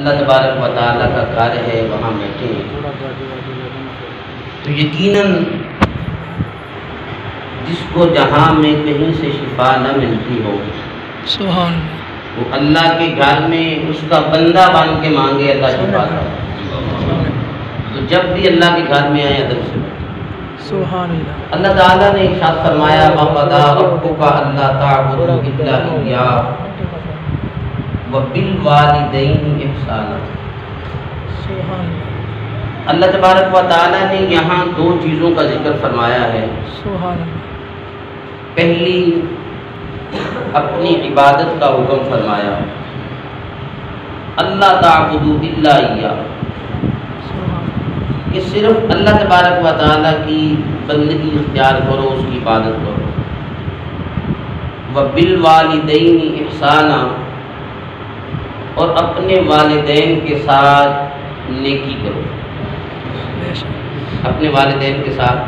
اللہ تبارک و تعالیٰ کا گھر ہے، وہاں بیٹھے ہیں، تو یقیناً جس کو جہاں میں کہیں سے شفا نہ ملتی ہو، سبحان وہ اللہ کے گھر میں اس کا بندہ بن کے مانگے، اللہ شفا دے۔ تو جب بھی اللہ کے گھر میں آئے ادب سے بیٹھے۔ سبحان اللہ۔ اللہ تعالیٰ نے ارشاد فرمایا وَقَضَىٰ رَبُّكَ أَلَّا تَعْبُدُوا إِلَّا إِيَّاهُ وَبِالْوَالِدَيْنِ إِحْسَانًا۔ سبحان اللہ۔ اللہ تبارک و تعالیٰ نے یہاں دو چیزوں کا ذکر فرمایا ہے۔ سبحان اللہ۔ پہلی اپنی عبادت کا حکم فرمایا، اللہ تعبدوا الا ایاہ، کہ صرف اللہ تبارک و تعالیٰ کی بندگی اختیار کرو، اس کی عبادت کرو۔ وبالوالدین احسانا، اور اپنے والدین کے ساتھ نیکی کرو، اپنے والدین کے ساتھ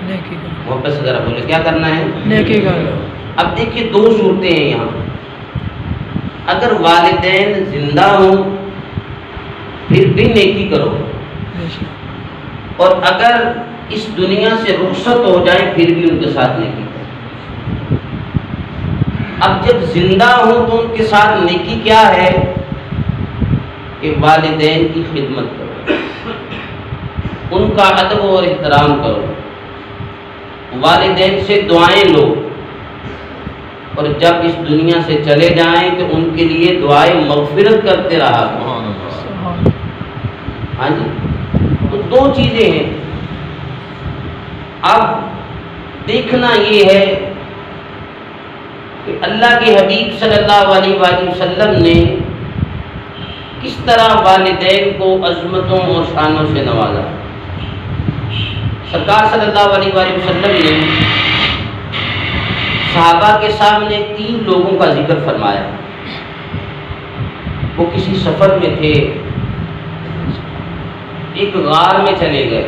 نیکی کرو، محبت سے ذرا بولے کیا کرنا ہے؟ نیکی کرو۔ اب دیکھیے دو صورتیں ہیں یہاں، اگر والدین زندہ ہوں پھر بھی نیکی کرو، اور اگر اس دنیا سے رخصت ہو جائیں پھر بھی ان کے ساتھ نیکی کرو۔ اب جب زندہ ہوں تو ان کے ساتھ نیکی کیا ہے کہ والدین کی خدمت کرو، ان کا ادب اور احترام کرو، والدین سے دعائیں لو، اور جب اس دنیا سے چلے جائیں تو ان کے لیے دعائیں مغفرت کرتے رہا کرو۔ ہاں جی، تو دو چیزیں ہیں۔ اب دیکھنا یہ ہے کہ اللہ کے حبیب صلی اللہ علیہ وآلہ وسلم نے کس طرح والدین کو عظمتوں اور شانوں سے نوازا۔ سرکار صلی اللہ علیہ وآلہ وسلم نے صحابہ کے سامنے 3 لوگوں کا ذکر فرمایا۔ وہ کسی سفر میں تھے، ایک غار میں چلے گئے،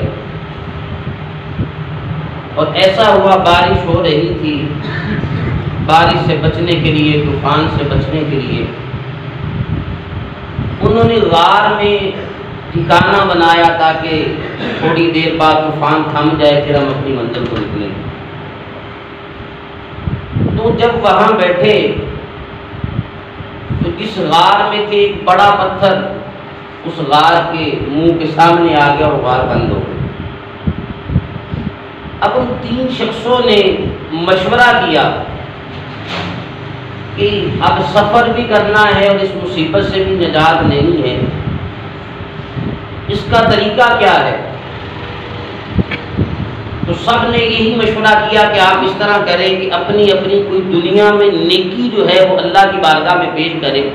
اور ایسا ہوا بارش ہو رہی تھی، بارش سے بچنے کے لیے، طوفان سے بچنے کے لیے انہوں نے غار میں ٹھکانہ بنایا تاکہ تھوڑی دیر بعد طوفان تھم جائے پھر ہم اپنی منزل کو نکلیں۔ تو جب وہاں بیٹھے تو جس غار میں تھے ایک بڑا پتھر اس غار کے منہ کے سامنے آ گیا اور غار بند ہو گئی۔ اب ان 3 شخصوں نے مشورہ کیا کہ اب سفر بھی کرنا ہے اور اس مصیبت سے بھی نجات نہیں ہے، اس کا طریقہ کیا ہے؟ تو سب نے یہی مشورہ کیا کہ آپ اس طرح کریں کہ اپنی اپنی کوئی دنیا میں نیکی جو ہے وہ اللہ کی بارگاہ میں پیش کریں،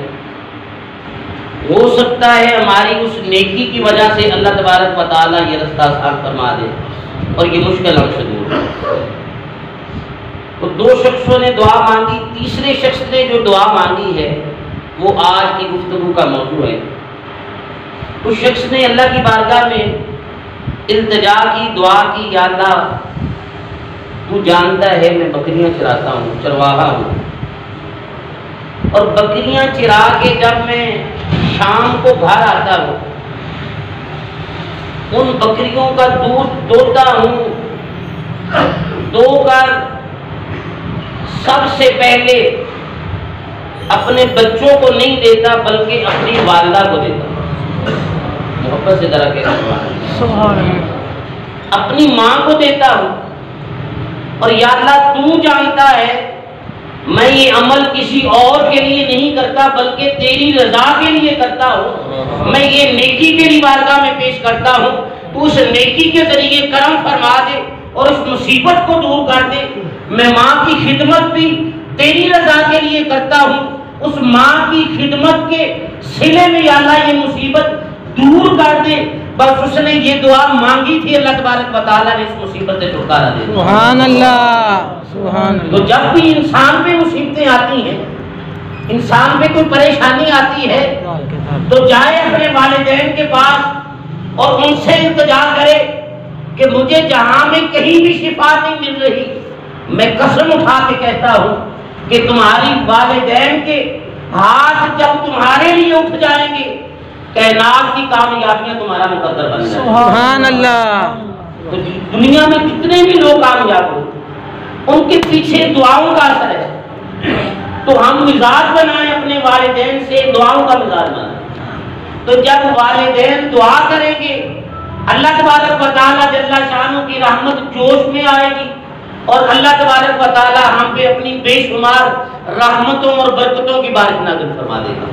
ہو سکتا ہے ہماری اس نیکی کی وجہ سے اللہ تبارک و تعالیٰ یہ رستہ آسان فرما دے اور یہ مشکل ہم سے دور ہو۔ تو 2 شخصوں نے دعا مانگی، تیسرے شخص نے جو دعا مانگی ہے وہ آج کی گفتگو کا موضوع ہے۔ اس شخص نے اللہ کی بارگاہ میں التجا کی، دعا کی، یا اللہ تو جانتا ہے میں بکریاں چراتا ہوں، چرواہا ہوں، اور بکریاں چرا کے جب میں شام کو گھر آتا ہوں ان بکریوں کا دودھ دوہتا ہوں، دو کر سب سے پہلے اپنے بچوں کو نہیں دیتا بلکہ اپنی والدہ کو دیتا ہوں۔ محبت سے ذرا کہہ اپنی ماں کو دیتا ہوں، اور یا اللہ تو جانتا ہے میں یہ عمل کسی اور کے لیے نہیں کرتا بلکہ تیری رضا کے لیے کرتا ہوں، میں یہ نیکی تیری بارگاہ میں پیش کرتا ہوں، تو اس نیکی کے ذریعے کرم فرما دے اور اس مصیبت کو دور کر دے۔ میں ماں کی خدمت بھی تیری رضا کے لیے کرتا ہوں، اس ماں کی خدمت کے صلے میں یا اللہ یہ مصیبت دور کر دے۔ بس اس نے یہ دعا مانگی تھی، اللہ تبارک و تعالیٰ نے اس مصیبت سے چھٹکارا دے دیا۔ سبحان اللہ، سبحان اللہ۔ تو جب بھی انسان پہ مصیبتیں آتی ہیں، انسان پہ کوئی پریشانی آتی ہے تو جائے اپنے والدین کے پاس اور ان سے التجا کرے کہ مجھے جہاں میں کہیں بھی شفا نہیں مل رہی، میں قسم اٹھا کے کہتا ہوں کہ تمہاری والدین کے ہاتھ جب تمہارے لیے اٹھ جائیں گے کائنات کی کامیابیاں تمہارا مقدر بن جائیں۔ سبحان اللہ۔ تو دنیا میں جتنے بھی لوگ کامیاب ہو ان کے پیچھے دعاؤں کا اثر ہے۔ تو ہم مزاج بنائیں اپنے والدین سے دعاؤں کا مزاج بنائیں، تو جب والدین دعا کریں گے اللہ تبارک و تعالیٰ جل شانہ کی رحمت جوش میں آئے گی، اور اللہ تبارک و تعالیٰ ہم پہ اپنی بے شمار رحمتوں اور برکتوں کی بارش نازل فرما دے گا۔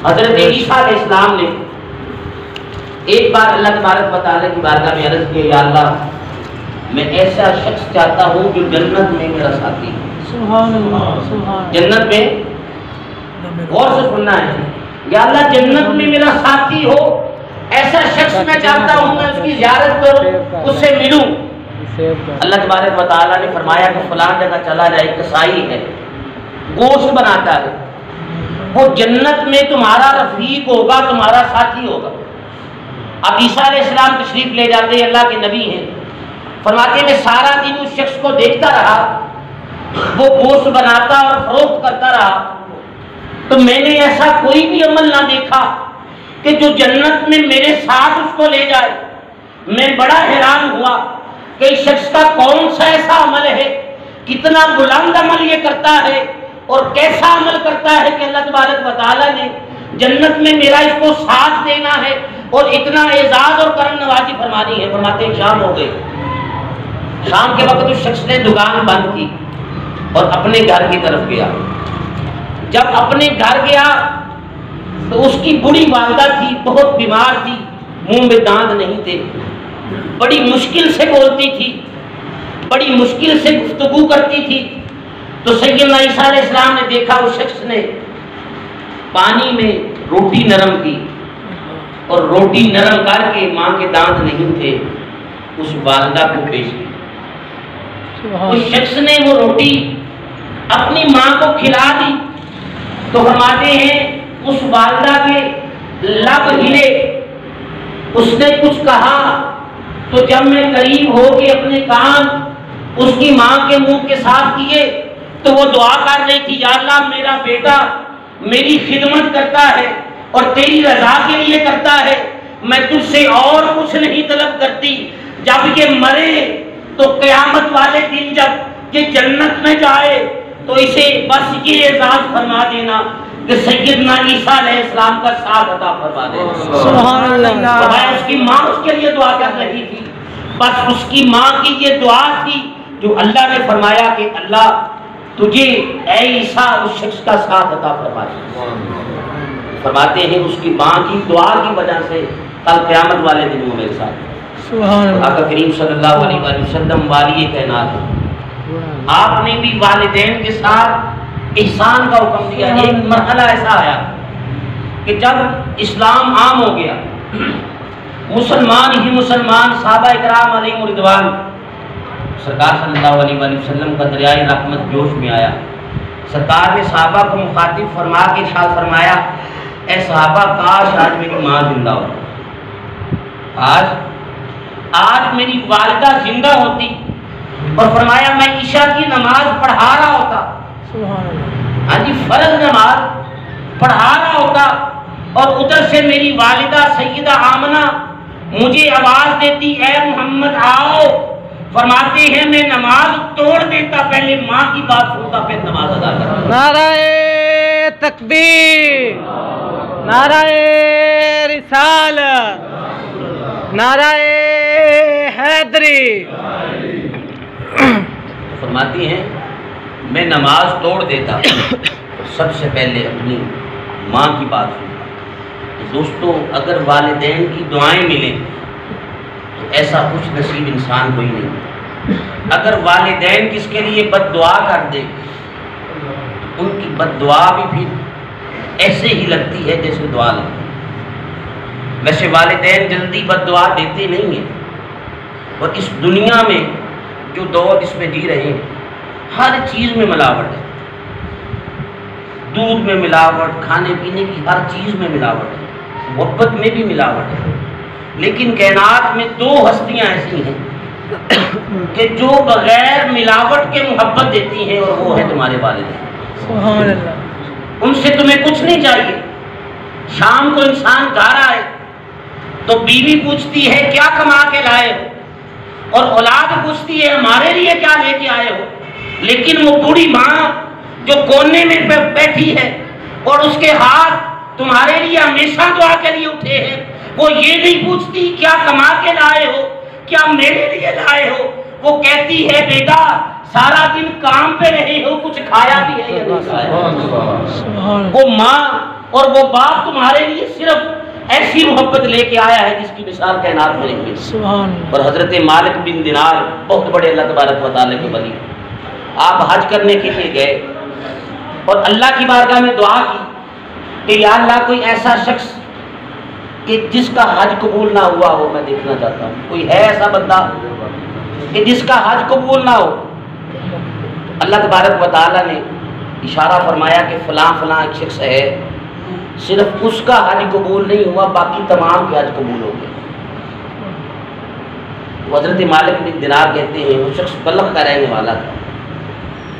حضرت عیسیٰ علیہ السلام نے ایک بار اللہ تبارک و تعالیٰ کی بارگاہ میں عرض کیا، یا اللہ میں ایسا شخص چاہتا ہوں جو جنت میں میرا ساتھی ہو۔ سبحان اللہ، سبحان جنت میں غور سے سننا ہے، یا اللہ جنت میں میرا ساتھی ہو، ایسا شخص میں چاہتا ہوں میں اس کی زیارت کروں، اس سے ملوں۔ اللہ تبارک و تعالیٰ نے فرمایا کہ فلاں جگہ چلا جائے، کسائی ہے، گوشت بناتا ہے، وہ جنت میں تمہارا رفیق ہوگا، تمہارا ساتھی ہوگا۔ اب عیسیٰ علیہ السلام تشریف لے جاتے ہیں، اللہ کے نبی ہیں، فرماتے ہیں میں سارا دن اس شخص کو دیکھتا رہا، وہ گوشت بناتا اور فروخت کرتا رہا، تو میں نے ایسا کوئی بھی عمل نہ دیکھا کہ جو جنت میں میرے ساتھ اس کو لے جائے۔ میں بڑا حیران ہوا کہ اس شخص کا کون سا ایسا عمل ہے، کتنا بلند عمل یہ کرتا ہے اور کیسا عمل کرتا ہے کہ اللہ تبارک و تعالیٰ نے جنت میں میرا اس کو ساتھ دینا ہے اور اتنا اعزاز اور کرم نوازی فرمانی ہے۔ فرماتے ہیں شام ہو گئی، شام کے وقت اس شخص نے دکان بند کی اور اپنے گھر کی طرف گیا۔ جب اپنے گھر گیا تو اس کی بڑی والدہ تھی، بہت بیمار تھی، منہ میں دانت نہیں تھے، بڑی مشکل سے بولتی تھی، بڑی مشکل سے گفتگو کرتی تھی۔ تو سیدنا عیسیٰ علیہ السلام نے دیکھا اس شخص نے پانی میں روٹی نرم کی اور روٹی نرم کر کے ماں کے دانت نہیں تھے اس والدہ کو پیش کی۔ اس شخص نے وہ روٹی اپنی ماں کو کھلا دی تو فرماتے ہیں اس والدہ کے لب ہلے، اس نے کچھ کہا تو جب میں قریب ہو کے اپنے کان اس کی ماں کے منہ کے ساتھ کیے تو وہ دعا کر رہی تھی، یا اللہ میرا بیٹا میری خدمت کرتا ہے اور تیری رضا کے لیے کرتا ہے، میں تجھ سے اور کچھ نہیں طلب کرتی، جب یہ مرے تو قیامت والے دن جب یہ جنت میں جائے تو اسے بس یہ اعزاز فرما دینا کہ سیدنا عیسیٰ علیہ السلام کا ساتھ عطا فرما دینا۔ سبحان اللہ۔ اس کی ماں اس کے لیے دعا کر رہی تھی، بس اس کی ماں کی یہ دعا تھی جو اللہ نے فرمایا کہ اللہ تجھے اے عیسیٰ اس شخص کا ساتھ عطا فرما دے۔ فرماتے ہیں اس کی ماں کی دعا کی وجہ سے کل قیامت والے دن وہ میرے ساتھ۔ سبحان اللہ۔ آقا کریم صلی اللہ علیہ وآلہ وسلم والی کائنات ہے، آپ نے بھی والدین کے ساتھ احسان کا حکم دیا۔ ایک مرحلہ ایسا آیا کہ جب اسلام عام ہو گیا، مسلمان ہی مسلمان صحابہ اکرام علیہم رضوان، سرکار صلی اللہ علیہ وآلہ وسلم کا دریائے رحمت جوش میں آیا۔ سرکار نے صحابہ کو مخاطب فرما کے ارشاد فرمایا، اے صحابہ کاش آج میری ماں زندہ ہو، آج میری والدہ زندہ ہوتی اور فرمایا میں عشاء کی نماز پڑھا رہا ہوتا، ہاں جی فرض نماز پڑھا رہا ہوتا، اور ادھر سے میری والدہ سیدہ آمنہ مجھے آواز دیتی اے محمد آؤ، فرماتے ہیں میں نماز توڑ دیتا، پہلے ماں کی بات سنتا پھر نماز ادا کرتا۔ نعرہ تکبیر، نعرہ رسالت، نعرہ حیدری۔ فرماتی ہیں میں نماز توڑ دیتا تو سب سے پہلے اپنی ماں کی بات سنتا۔ دوستو اگر والدین کی دعائیں ملیں تو ایسا خوش نصیب انسان کوئی نہیں۔ اگر والدین کس کے لیے بد دعا کر دے ان کی بد دعا بھی پھر ایسے ہی لگتی ہے جیسے دعا لگتی ہے۔ ویسے والدین جلدی بد دعا دیتے نہیں ہیں، اور اس دنیا میں جو دور اس میں جی رہے ہیں ہر چیز میں ملاوٹ ہے، دودھ میں ملاوٹ، کھانے پینے کی ہر چیز میں ملاوٹ ہے، محبت میں بھی ملاوٹ ہے، لیکن کائنات میں دو ہستیاں ایسی ہیں کہ جو بغیر ملاوٹ کے محبت دیتی ہیں، اور وہ ہے تمہارے والدین۔ سبحان اللہ۔ ان سے تمہیں کچھ نہیں چاہیے۔ شام کو انسان جا رہا ہے تو بیوی پوچھتی ہے کیا کما کے لائے ہو، اور اولاد پوچھتی ہے ہمارے لیے کیا لے کے آئے ہو، لیکن وہ بوڑھی ماں جو کونے میں بیٹھی ہے اور اس کے ہاتھ تمہارے لیے ہمیشہ دعا کے لیے اٹھے ہیں، وہ یہ نہیں پوچھتی کیا کما کے لائے ہو، کیا میرے لیے لائے ہو، وہ کہتی ہے بیٹا سارا دن کام پہ رہے ہو، کچھ کھایا بھی ہے یا نہیں کھایا۔ وہ ماں اور وہ باپ تمہارے لیے صرف ایسی محبت لے کے آیا ہے جس کی مثال کائنات میں نہیں ہے۔ اور حضرت مالک بن دینار بہت بڑے اللہ تبارک و تعالیٰ کے ولی، آپ حج کرنے کے لیے گئے اور اللہ کی بارگاہ میں دعا کی کہ یا اللہ کوئی ایسا شخص کہ جس کا حج قبول نہ ہوا ہو میں دیکھنا چاہتا ہوں، کوئی ہے ایسا بندہ کہ جس کا حج قبول نہ ہو؟ اللہ تبارک و تعالیٰ نے اشارہ فرمایا کہ فلاں فلاں ایک شخص ہے، صرف اس کا حج قبول نہیں ہوا، باقی تمام کے حج قبول ہو گئے۔ حضرت مالک بن دینار کہتے ہیں وہ شخص بلخ کا رہنے والا تھا،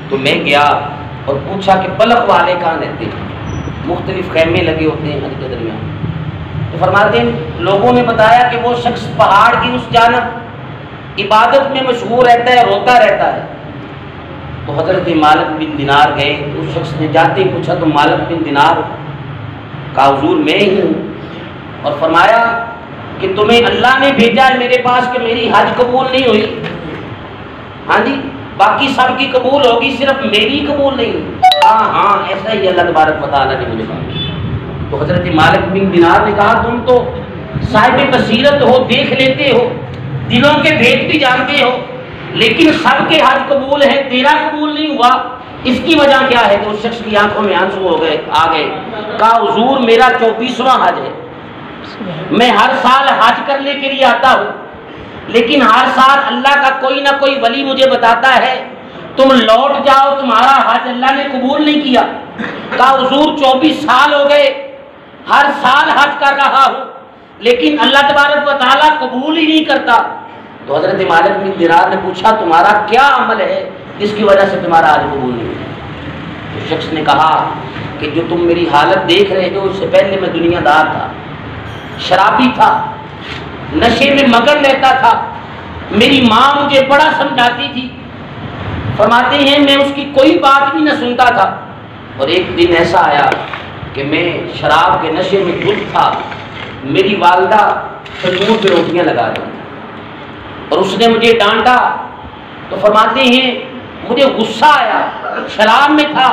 تو میں گیا اور پوچھا کہ بلخ والے کہاں رہتے ہیں؟ مختلف خیمے لگے ہوتے ہیں حج کے درمیان۔ تو فرماتے ہیں لوگوں نے بتایا کہ وہ شخص پہاڑ کی اس جانب عبادت میں مشغول رہتا ہے، روتا رہتا ہے۔ تو حضرت مالک بن دینار گئے، اس شخص نے جاتے ہی پوچھا تو مالک بن دینار کا حضور میں ہی ہوں، اور فرمایا کہ تمہیں اللہ نے بھیجا ہے میرے پاس کہ میری حج قبول نہیں ہوئی؟ ہاں جی، باقی سب کی قبول ہوگی صرف میری قبول نہیں ہوئی۔ ہاں ایسا ہی اللہ تبارک و تعالیٰ نے مجھے کہا۔ تو حضرت مالک بن دینار نے کہا تم تو صاحب بصیرت ہو، دیکھ لیتے ہو، دلوں کے بھید بھی جانتے ہو، لیکن سب کے حج قبول ہے، تیرا قبول نہیں ہوا، اس کی وجہ کیا ہے؟ تو اس شخص کی آنکھوں میں آنسو ہو گئے، آ گئے، کہا حضور میرا 24واں حج ہے، میں ہر سال حج کرنے کے لیے آتا ہوں، لیکن ہر سال اللہ کا کوئی نہ کوئی ولی مجھے بتاتا ہے تم لوٹ جاؤ، تمہارا حج اللہ نے قبول نہیں کیا۔ کہا حضور 24 سال ہو گئے، ہر سال حج کر رہا ہوں، لیکن اللہ تبارک و تعالیٰ قبول ہی نہیں کرتا۔ تو حضرت مالک بن دینار نے پوچھا تمہارا کیا عمل ہے جس کی وجہ سے تمہارا حج قبول نہیں ہوا؟ تو شخص نے کہا کہ جو تم میری حالت دیکھ رہے ہو، اس سے پہلے میں دنیا دار تھا، شرابی تھا، نشے میں مگن رہتا تھا، میری ماں مجھے بڑا سمجھاتی تھی، فرماتے ہیں میں اس کی کوئی بات بھی نہ سنتا تھا، اور ایک دن ایسا آیا کہ میں شراب کے نشے میں دھت تھا، میری والدہ تندور پہ روٹیاں لگا رہی اور اس نے مجھے ڈانٹا، تو فرماتے ہیں مجھے غصہ آیا، شراب میں تھا،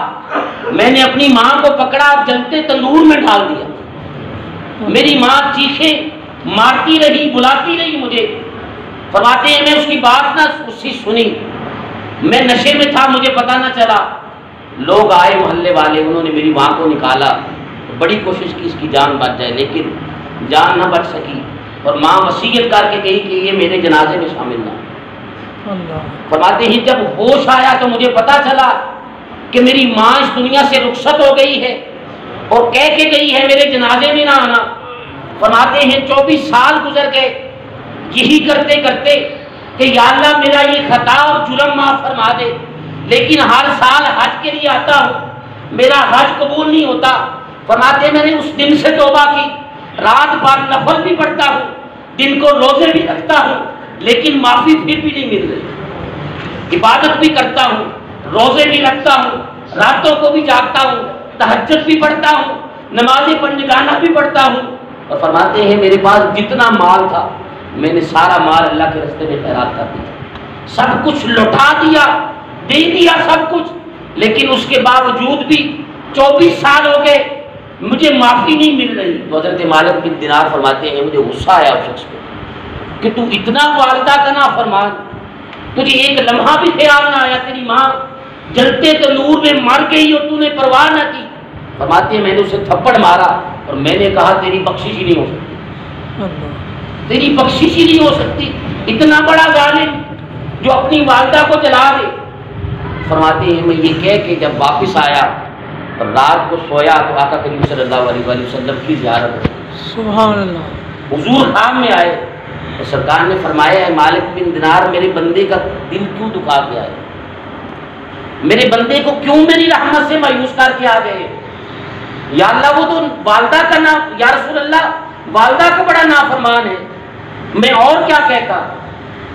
میں نے اپنی ماں کو پکڑا، جلتے تندور میں ڈال دیا، میری ماں چیخیں مارتی رہی، بلاتی رہی مجھے، فرماتے ہیں میں اس کی بات نہ اس کی سنی، میں نشے میں تھا، مجھے پتہ نہ چلا، لوگ آئے محلے والے، انہوں نے میری ماں کو نکالا، بڑی کوشش کی اس کی جان بچ جائے لیکن جان نہ بچ سکی، اور ماں وصیت کر کے کہی کہ یہ میرے جنازے میں شامل نہ ہو۔ فرماتے ہیں جب ہوش آیا تو مجھے پتا چلا کہ میری ماں اس دنیا سے رخصت ہو گئی ہے اور کہہ کے گئی ہے میرے جنازے میں نہ آنا۔ فرماتے ہیں 24 سال گزر گئے یہی کرتے کرتے کہ یا اللہ میرا یہ خطا اور جرم معاف فرما دے، لیکن ہر سال حج کے لیے آتا ہوں، میرا حج قبول نہیں ہوتا۔ فرماتے میں نے اس دن سے توبہ کی، رات بھر نفل بھی پڑھتا ہوں، دن کو روزے بھی رکھتا ہوں، لیکن معافی پھر بھی نہیں مل رہی، عبادت بھی کرتا ہوں، روزے بھی رکھتا ہوں، راتوں کو بھی جاگتا ہوں، تہجد بھی پڑھتا ہوں، نماز پنجگانہ بھی پڑھتا ہوں، اور فرماتے ہیں میرے پاس جتنا مال تھا میں نے سارا مال اللہ کے راستے میں خیرات کر دیا، سب کچھ لوٹا دیا، دے دیا سب کچھ، لیکن اس کے باوجود بھی 24 سال ہو گئے مجھے معافی نہیں مل رہی۔ تو حضرت مالک بن دینار فرماتے ہیں مجھے غصہ آیا اس شخص پہ کہ تو اتنا والدہ کا نافرمان، تجھے ایک لمحہ بھی خیال نہ آیا تیری ماں جلتے تنور میں مر گئی اور تو نے پرواہ نہ کی۔ فرماتے ہیں میں نے اسے تھپڑ مارا اور میں نے کہا تیری بخشش ہی نہیں ہو سکتی، تیری بخشش ہی نہیں ہو سکتی، اتنا بڑا ظالم جو اپنی والدہ کو جلا دے۔ فرماتے ہیں میں یہ کہہ کے جب واپس آیا اور رات کو سویا تو آقا کریم صلی اللہ علیہ وآلہ وسلم کی زیارت ہوئی، سبحان اللہ، حضور خام میں آئے اور سرکار نے فرمایا ہے مالک بن دینار میرے بندے کا دل کیوں دکھا گیا ہے، میرے بندے کو کیوں میری رحمت سے مایوس کر کے آ گئے؟ یا اللہ وہ تو والدہ کا نام، یا رسول اللہ والدہ کا بڑا نافرمان ہے، میں اور کیا کہتا۔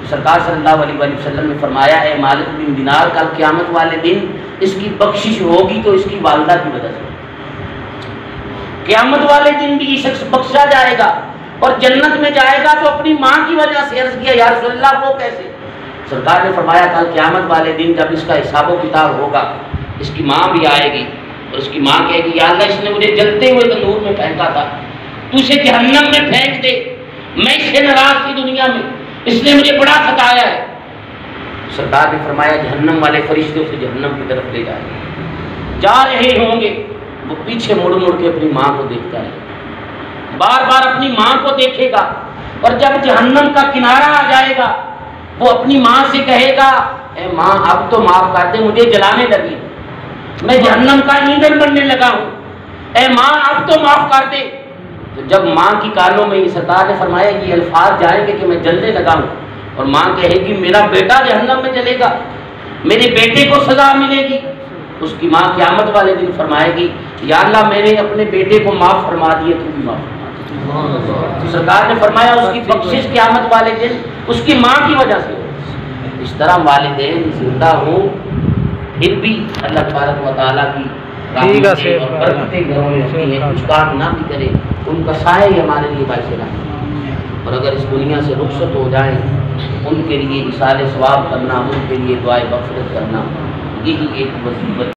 سرکار صلی اللہ علیہ وآلہ وسلم نے فرمایا ہے مالک بن دینار کل قیامت والے دن اس کی بخشش ہوگی تو اس کی والدہ کی وجہ سے، قیامت والے دن بھی یہ شخص بخشا جائے گا اور جنت میں جائے گا تو اپنی ماں کی وجہ سے۔ عرض کیا یا رسول اللہ وہ کیسے؟ سرکار نے فرمایا کل قیامت والے دن جب اس کا حساب و کتاب ہوگا، اس کی ماں بھی آئے گی اور اس کی ماں کہے گی یا اللہ اس نے مجھے جلتے ہوئے تندور میں پھینکا تھا، تو اسے جہنم میں پھینک دے، میں اس سے ناراض تھی دنیا میں، اس نے مجھے بڑا ستایا ہے۔ سرکار نے فرمایا جہنم والے فرشتے اسے جہنم کی طرف لے جائیں گے، جا رہے ہوں گے، وہ پیچھے مڑ مڑ کے اپنی ماں کو دیکھتا ہے، بار بار اپنی ماں کو دیکھے گا، اور جب جہنم کا کنارہ آ جائے گا وہ اپنی ماں سے کہے گا اے ماں اب تو معاف کر دے، مجھے جلانے لگی، میں جہنم کا ایندھن بننے لگا ہوں، اے ماں اب تو معاف کر دے۔ تو جب ماں کی کانوں میں یہ سرکار نے فرمایا یہ الفاظ جائیں گے کہ میں جلنے لگا ہوں، اور ماں کہے گی میرا بیٹا جہنم میں جلے گا، میرے بیٹے کو سزا ملے گی، اس کی ماں قیامت والے دن فرمائے گی یا اللہ میں نے اپنے بیٹے کو معاف فرما دیے، تو بھی معاف فرما دے۔ سرکار نے فرمایا اس کی بخشش قیامت والے دن اس کی ماں کی وجہ سے ہو۔ اس طرح والدین زندہ ہوں پھر بھی اللہ تبارک و تعالیٰ کی رحمتیں اور برکتیں گھروں میں ہوتی ہیں، کچھ کام نہ بھی کرے ان کا سایہ ہی ہمارے لیے باعث رحمت، اور اگر اس دنیا سے رخصت ہو جائیں ان کے لیے اصالہ ثواب کرنا، ان کے لیے دعائے مغفرت کرنا، یہی ایک وظیفہ